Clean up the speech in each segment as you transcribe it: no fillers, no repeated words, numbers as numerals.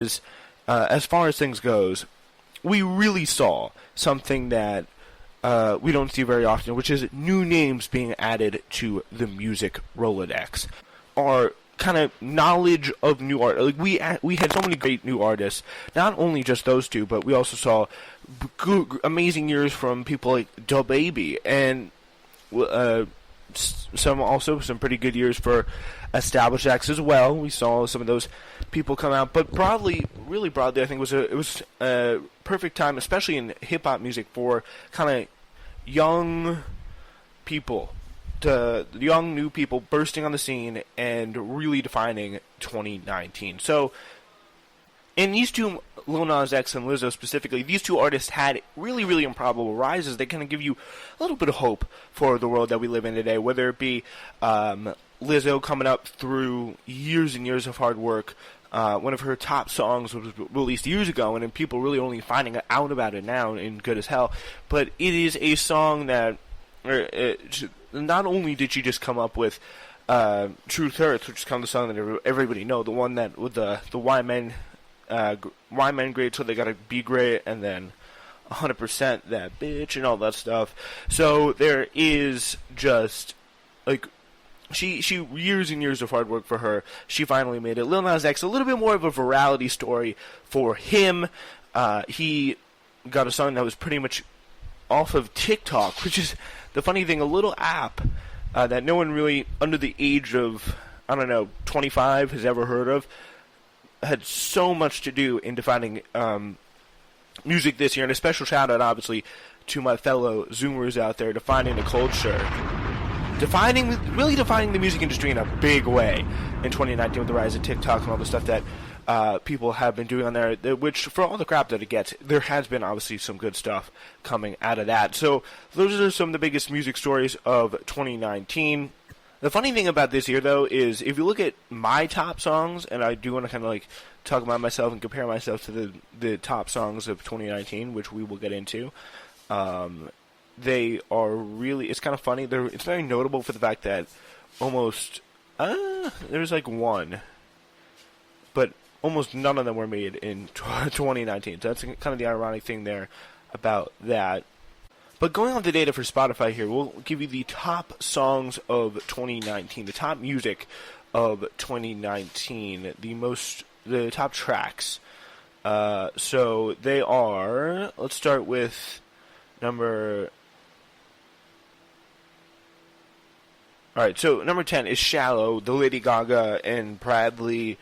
as far as things goes, we really saw something that we don't see very often, which is new names being added to the music Rolodex. Our kind of knowledge of new art. Like we had so many great new artists. Not only just those two, but we also saw amazing years from people like DaBaby and some pretty good years for established acts as well. We saw some of those people come out, but really broadly, I think it was a perfect time, especially in hip hop music, for kind of young people, to young new people bursting on the scene and really defining 2019. So, in these two, Lil Nas X and Lizzo specifically, these two artists had really, really improbable rises. They kind of give you a little bit of hope for the world that we live in today, whether it be Lizzo coming up through years and years of hard work. One of her top songs was released years ago, and then people really only finding out about it now in Good as Hell. But it is a song that not only did she just come up with Truth Hurts, which is kind of the song that everybody know, the one that with the why men great, so they gotta be great, and then 100% that bitch and all that stuff. So there is just like she years and years of hard work for her. She finally made it. Lil Nas X, a little bit more of a virality story for him. He got a song that was pretty much off of TikTok, which is the funny thing, a little app that no one really under the age of, 25 has ever heard of, had so much to do in defining music this year. And a special shout out, obviously, to my fellow Zoomers out there, defining the culture. Really defining the music industry in a big way in 2019 with the rise of TikTok and all the stuff that people have been doing on there, which, for all the crap that it gets, there has been obviously some good stuff coming out of that. So those are some of the biggest music stories of 2019. The funny thing about this year, though, is if you look at my top songs, and I do want to kind of like talk about myself and compare myself to the top songs of 2019, which we will get into, they are really, it's kind of funny. It's very notable for the fact that almost, there's like one, but almost none of them were made in 2019. So that's kind of the ironic thing there about that. But going on the data for Spotify here, we'll give you the top songs of 2019, the top music of 2019, the top tracks. So they are, let's start with number 10 is Shallow, the Lady Gaga and Bradley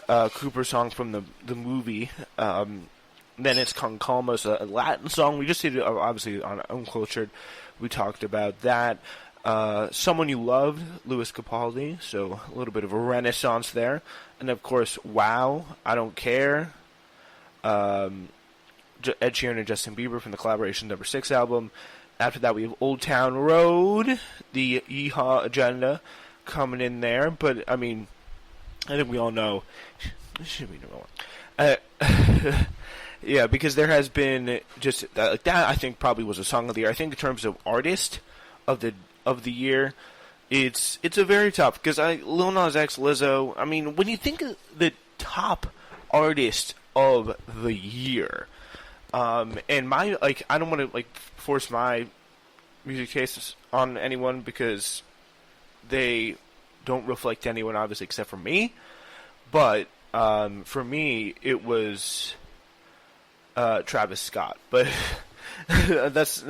Cooper song from the movie. Then it's Con Calma's, a Latin song. We just did it, obviously, on Uncultured. We talked about that. Someone You Loved, Louis Capaldi. So a little bit of a renaissance there. And, of course, Wow, I Don't Care. Ed Sheeran and Justin Bieber from the Collaboration No. 6 album. After that, we have Old Town Road, the Yeehaw Agenda coming in there. But, I mean, I think we all know. This should be number one. Yeah, because there has been just that. I think probably was a song of the year. I think in terms of artist of the year, it's a very tough, because Lil Nas X, Lizzo. I mean, when you think of the top artist of the year, and I don't want to force my music tastes on anyone, because they don't reflect anyone, obviously, except for me. But for me, it was Travis Scott, but that's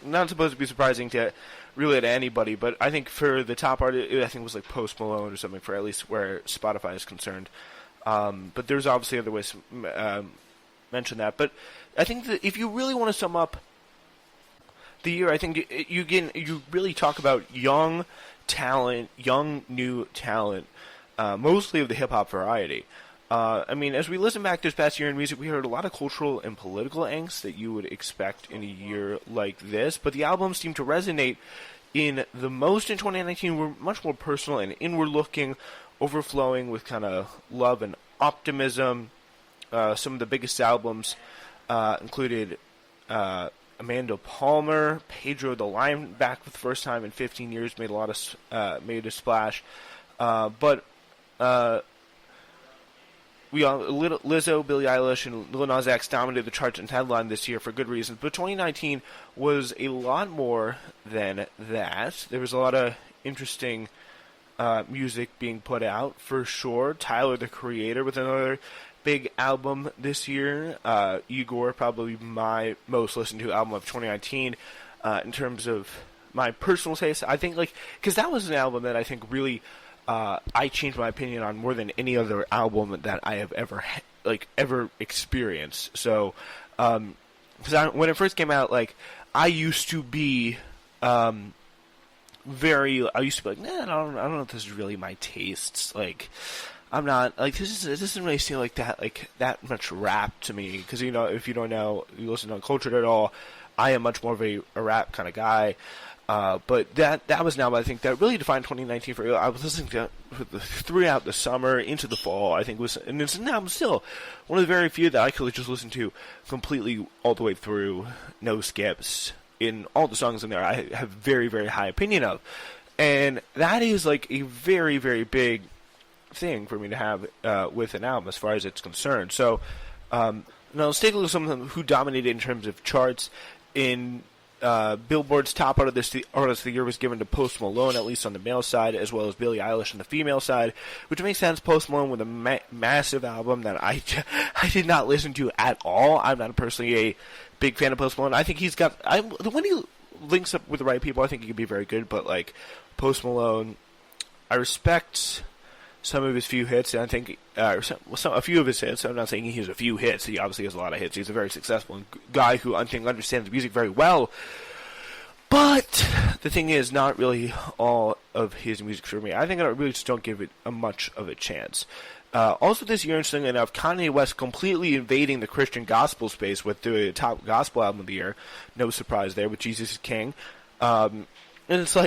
not supposed to be surprising to anybody. But I think for the top artist, I think it was like Post Malone or something, for at least where Spotify is concerned. But there's obviously other ways to mention that. But I think that if you really want to sum up the year, I think you really talk about young talent, young new talent, mostly of the hip hop variety. I mean, as we listen back this past year in music, we heard a lot of cultural and political angst that you would expect in a year like this, but the albums seem to resonate in the most in 2019. Were much more personal and inward-looking, overflowing with kind of love and optimism. Some of the biggest albums included Amanda Palmer, Pedro the Lion, back for the first time in 15 years, made a splash. But Lizzo, Billie Eilish, and Lil Nas X dominated the charts and headline this year for good reasons. But 2019 was a lot more than that. There was a lot of interesting music being put out for sure. Tyler, the Creator, with another big album this year. Igor, probably my most listened to album of 2019 in terms of my personal taste. I think, because that was an album that I think really I changed my opinion on more than any other album that I have ever experienced. So, because when it first came out, I used to be I used to be like, nah, I don't know if this is really my tastes. I'm not this doesn't really seem like that much rap to me. Because if you don't know, you listen to Uncultured at all, I am much more of a rap kind of guy. But that was now, I think, that really defined 2019 for me. I was listening to throughout the summer into the fall. I think and it's now still one of the very few that I could just listen to completely all the way through, no skips. In all the songs in there, I have very, very high opinion of, and that is a very, very big thing for me to have with an album as far as it's concerned. So now let's take a look at some of them who dominated in terms of charts. In Billboard's top artist of the year was given to Post Malone, at least on the male side, as well as Billie Eilish on the female side, which makes sense. Post Malone with a massive album that I did not listen to at all. I'm not personally a big fan of Post Malone. I think he's got when he links up with the right people, I think he can be very good. But Post Malone, I respect some of his few hits, and I think a few of his hits. I'm not saying he has a few hits. He obviously has a lot of hits. He's a very successful guy who I think understands music very well. But the thing is, not really all of his music for me. I think I really just don't give it much of a chance. Also this year, interestingly enough, Kanye West completely invading the Christian gospel space with the top gospel album of the year. No surprise there with Jesus is King. And it's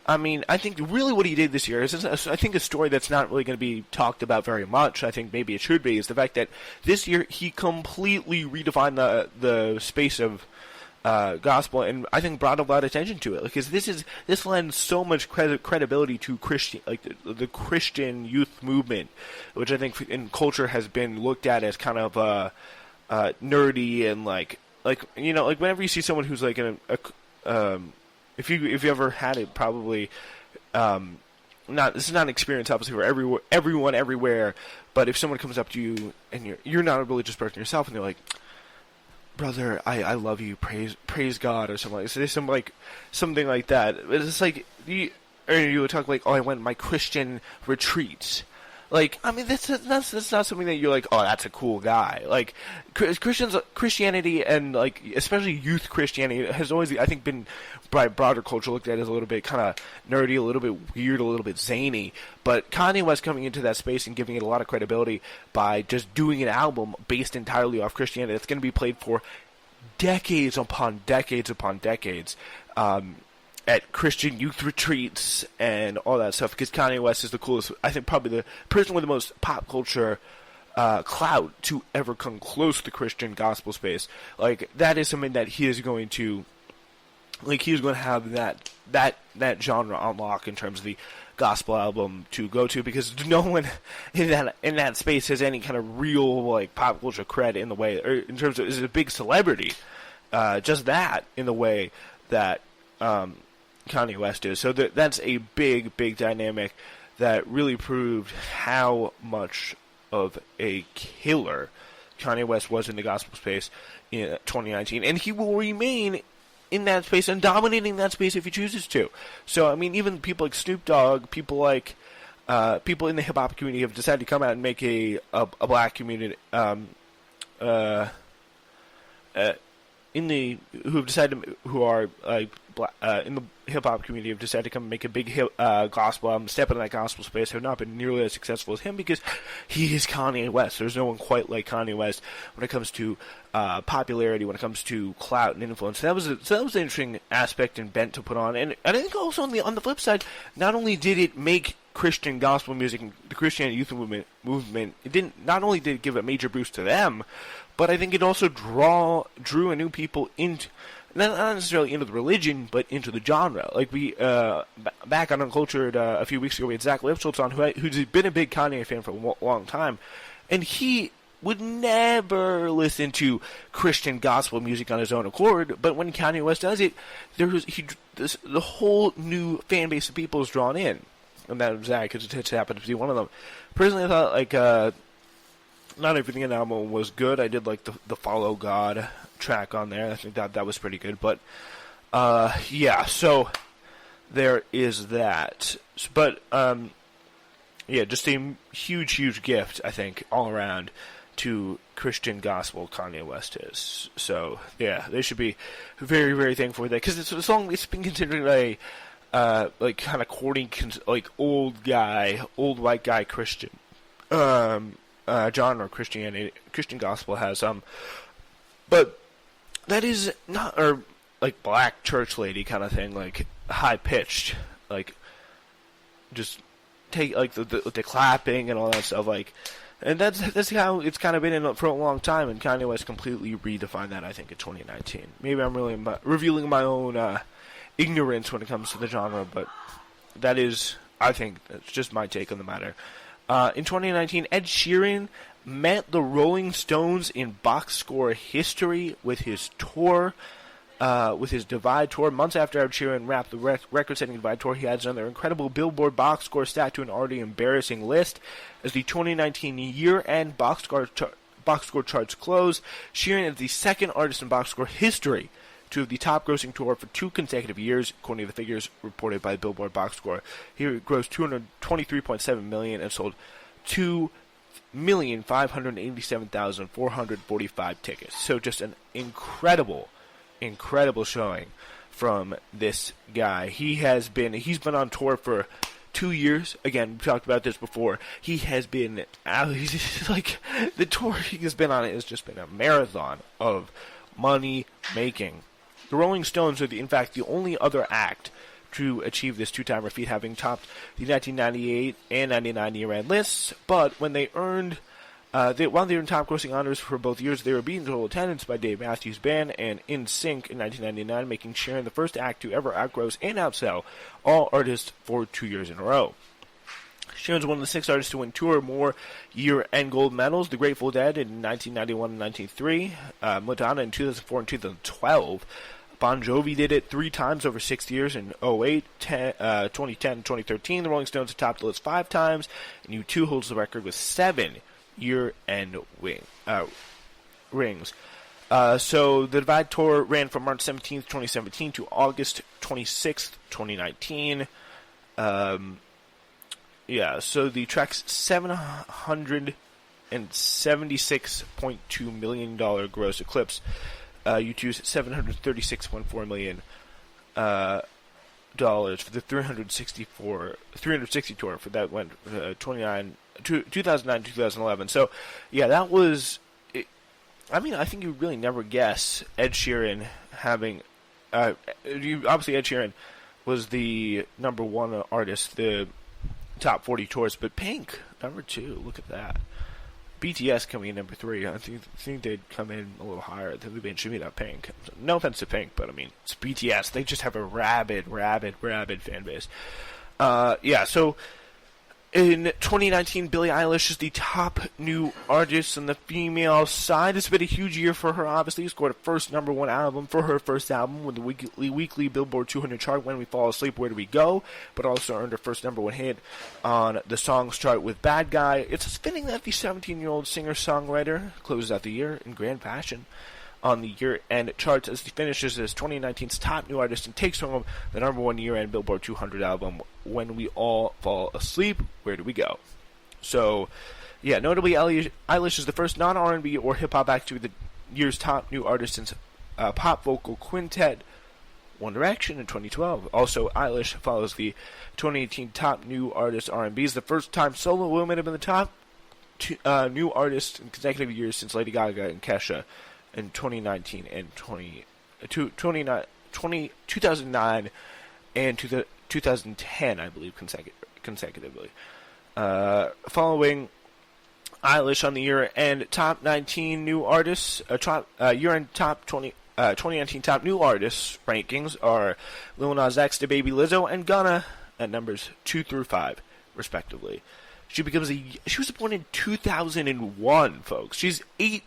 I think really what he did this year is, I think, a story that's not really going to be talked about very much. I think maybe it should be, is the fact that this year he completely redefined the space of gospel, and I think brought a lot of attention to it, because this lends so much credibility to the Christian youth movement, which I think in culture has been looked at as kind of nerdy and whenever you see someone who's if you ever had it, probably this is not an experience obviously for everyone everywhere, but if someone comes up to you and you're not a religious person yourself, and they're like, brother, I love you, praise God, or something something like that. It's you would talk I went on my Christian retreats. That's not something that you're oh, that's a cool guy. Christianity and especially youth Christianity has always, I think, been by broader culture looked at as a little bit kind of nerdy, a little bit weird, a little bit zany. But Kanye West coming into that space and giving it a lot of credibility by just doing an album based entirely off Christianity that's going to be played for decades upon decades upon decades. At Christian youth retreats and all that stuff, because Kanye West is the coolest, I think, probably the person with the most pop culture clout to ever come close to the Christian gospel space. That is something that he is going to, he's going to have that genre unlock in terms of the gospel album to go to, because no one in that space has any kind of real pop culture cred in the way, or in terms of is a big celebrity, just that in the way that Kanye West is. So that's a big, big dynamic that really proved how much of a killer Kanye West was in the gospel space in 2019, and he will remain in that space and dominating that space if he chooses to. So, even people like Snoop Dogg, people in the hip-hop community have decided to come out and make a black community, who are in the hip hop community have decided to come and make a big gospel album, step into that gospel space, have not been nearly as successful as him, because he is Kanye West. There's no one quite like Kanye West when it comes to popularity, when it comes to clout and influence. That was an interesting aspect and bent to put on, and I think also on the flip side, not only did it make Christian gospel music and the Christianity youth movement, not only did it give a major boost to them, but I think it also drew a new people into, not necessarily into the religion, but into the genre. We back on Uncultured a few weeks ago, we had Zach Lipschultz on, who's been a big Kanye fan for a long time, And he would never listen to Christian gospel music on his own accord, but when Kanye West does it, the whole new fan base of people is drawn in. And that was that, because it happened to be one of them. Personally, I thought, like, not everything in the album was good. I did like the Follow God track on there. I think that was pretty good. But, yeah, so there is that. But, yeah, just a huge, huge gift, I think, all around to Christian gospel Kanye West is. So, yeah, they should be very, very thankful for that. Because it's a song, it's been considered like, kind of courting, like, old white guy Christian genre Christianity, Christian gospel has. But that is not, or, like, black church lady kind of thing, like, high-pitched, like, just take, like, the clapping and all that stuff, like. And that's how it's kind of been in for a long time, and Kanye West completely redefined that, I think, in 2019. Maybe I'm really revealing my own ignorance when it comes to the genre, but that is, I think, that's just my take on the matter. In 2019, Ed Sheeran met the Rolling Stones in box score history with his tour, with his Divide tour. Months after Ed Sheeran wrapped the record-setting Divide tour, he adds another incredible Billboard box score stat to an already embarrassing list. As the 2019 year-end box score charts close, Sheeran is the second artist in box score history to have the top-grossing tour for 2 consecutive years, according to the figures reported by Billboard box score. He grossed $223.7 million and sold 2,587,445 tickets. So just an incredible showing from this guy. He's been on tour for 2 years. Again, we talked about this before. He has been he's like, the tour he has been on has just been a marathon of money making. The Rolling Stones are in fact the only other act to achieve this two-timer feat, having topped the 1998 and 99 year-end lists. But when they earned while they were in top-grossing honors for both years, they were beaten total attendance by Dave Matthews Band and NSYNC in 1999, making Sheeran the first act to ever outgross and outsell all artists for 2 years in a row. Sheeran's one of the 6 artists to win 2 or more year-end gold medals. The Grateful Dead in 1991 and 1993, Madonna in 2004 and 2012. Bon Jovi did it 3 times over 6 years in 2008, 2010, and 2013. The Rolling Stones have topped the list 5 times, and U2 holds the record with 7 year-end rings. So the Divide Tour ran from March 17th, 2017 to August 26th, 2019. Yeah, so the track's $776.2 million gross eclipse U2's $736.4 million dollars for the 360 tour. For that went 2009-2011. So, yeah, that was. I mean, I think you really never guess Ed Sheeran having. Obviously, Ed Sheeran was the number 1 artist, the top 40 tours, but Pink number 2. Look at that. BTS coming in number 3. I think they'd come in a little higher. They'd be Shimmy That Pink. No offense to Pink, but I mean, it's BTS. They just have a rabid fan base. Yeah, so in 2019, Billie Eilish is the top new artist on the female side. It's been a huge year for her, obviously. Scored a first number 1 album for her first album with the weekly Billboard 200 chart, When We Fall Asleep, Where Do We Go? But also earned her first number 1 hit on the songs chart with Bad Guy. It's fitting that the 17-year-old singer-songwriter closes out the year in grand fashion on the year-end charts as he finishes as 2019's top new artist and takes home the number 1 year-end Billboard 200 album, When We All Fall Asleep, Where Do We Go? So, yeah, notably, Eilish is the first non-R&B or hip-hop act to be the year's top new artist since pop vocal quintet One Direction in 2012. Also, Eilish follows the 2018 top new artist R&B. Is the first time solo women have been the top new artist in consecutive years since Lady Gaga and Kesha in 2019 and 2009 and 2010, I believe, consecutively. Following Eilish on the year-end top 19 new artists, year-end top 2019 top new artists rankings are Lil Nas X, DaBaby, Lizzo, and Gunna at numbers 2 through 5, respectively. She was born in 2001, folks. She's 8